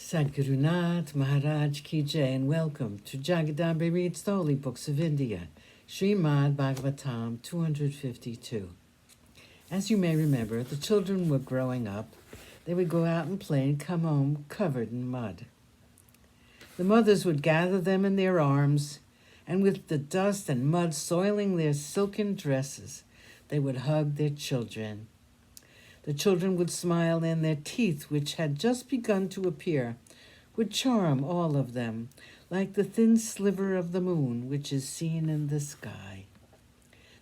Sadhguru Nath Maharaj Ki Jai, and welcome to Jagadambe Reads the Holy Books of India, ShrimadBhagavatam252. As you may remember, the children were growing up. They would go out and play and come home covered in mud. The mothers would gather them in their arms, and with the dust and mud soiling their silken dresses, they would hug their children. The children would smile, and their teeth, which had just begun to appear, would charm all of them, like the thin sliver of the moon which is seen in the sky.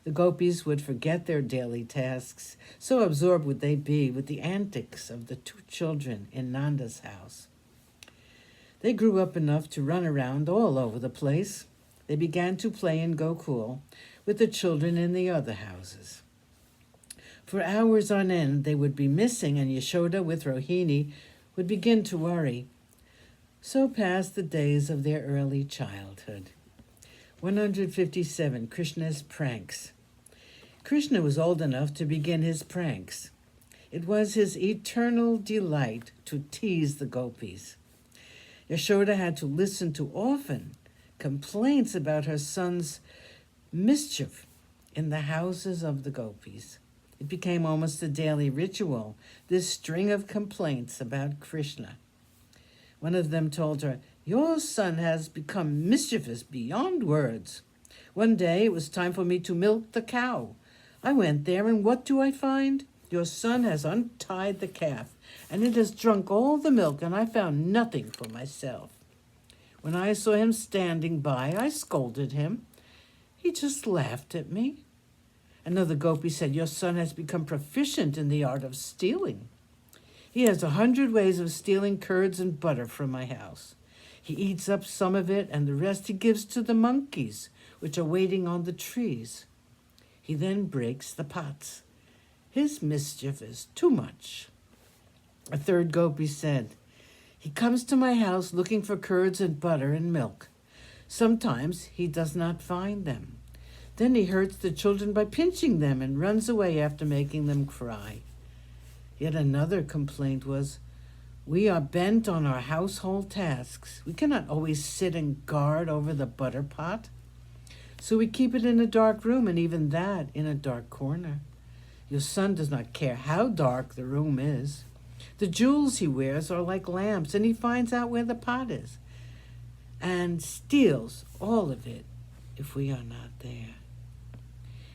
The gopis would forget their daily tasks, so absorbed would they be with the antics of the two children in Nanda's house. They grew up enough to run around all over the place. They began to play in Gokul with the children in the other houses. For hours on end they would be missing, and Yashoda with Rohini would begin to worry. So passed the days of their early childhood. 157. Krishna's pranks. Krishna was old enough to begin his pranks. It was his eternal delight to tease the gopis. Yashoda had to listen to often complaints about her son's mischief in the houses of the gopis. It became almost a daily ritual, this string of complaints about Krishna. One of them told her, "Your son has become mischievous beyond words. One day it was time for me to milk the cow. I went there, and what do I find? Your son has untied the calf, and it has drunk all the milk, and I found nothing for myself. When I saw him standing by, I scolded him. He just laughed at me." Another gopi said, "Your son has become proficient in the art of stealing. He has 100 ways of stealing curds and butter from my house. He eats up some of it, and the rest he gives to the monkeys, which are waiting on the trees. He then breaks the pots. His mischief is too much." A third gopi said, "He comes to my house looking for curds and butter and milk. Sometimes he does not find them. Then he hurts the children by pinching them and runs away after making them cry." Yet another complaint was, "We are bent on our household tasks. We cannot always sit and guard over the butter pot. So we keep it in a dark room, and even that in a dark corner. Your son does not care how dark the room is. The jewels he wears are like lamps, and he finds out where the pot is and steals all of it if we are not there.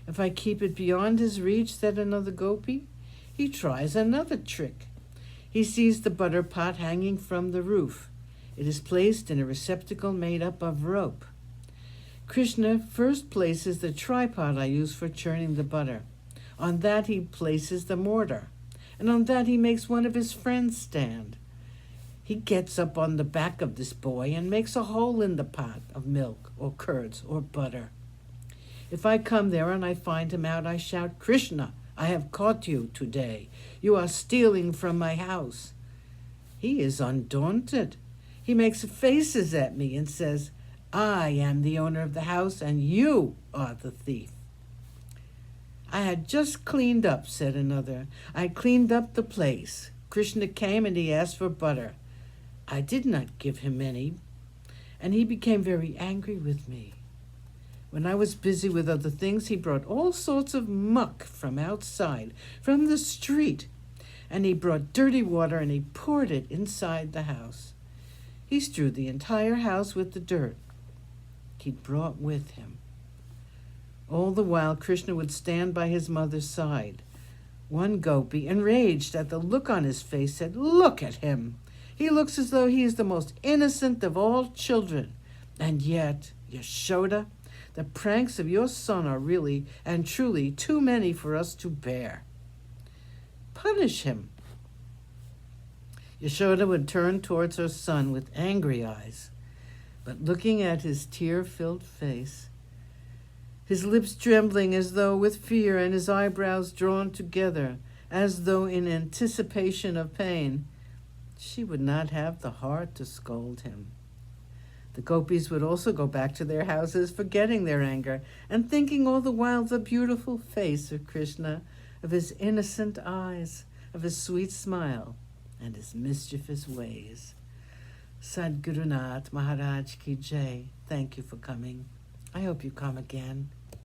If I keep it beyond his reach," said another gopi, "he tries another trick. He sees the butter pot hanging from the roof. It is placed in a receptacle made up of rope. Krishna first places the tripod I use for churning the butter. On that he places the mortar, and on that he makes one of his friends stand. He gets up on the back of this boy and makes a hole in the pot of milk or curds or butter. If I come there and I find him out, I shout, 'Krishna, I have caught you today. You are stealing from my house.' He is undaunted. He makes faces at me and says, 'I am the owner of the house and you are the thief.' I had just cleaned up," said another. "I cleaned up the place. Krishna came and he asked for butter. I did not give him any, and he became very angry with me. When I was busy with other things, he brought all sorts of muck from outside, from the street, and he brought dirty water and he poured it inside the house. He strewed the entire house with the dirt he'd brought with him." All the while, Krishna would stand by his mother's side. One gopi, enraged at the look on his face, said, "Look at him. He looks as though he is the most innocent of all children. And yet, Yashoda, the pranks of your son are really and truly too many for us to bear. Punish him." Yashoda would turn towards her son with angry eyes, but looking at his tear-filled face, his lips trembling as though with fear and his eyebrows drawn together as though in anticipation of pain, she would not have the heart to scold him. The gopis would also go back to their houses, forgetting their anger and thinking all the while of the beautiful face of Krishna, of his innocent eyes, of his sweet smile, and his mischievous ways. Sadgurunath Maharaj Ki Jai. Thank you for coming. I hope you come again.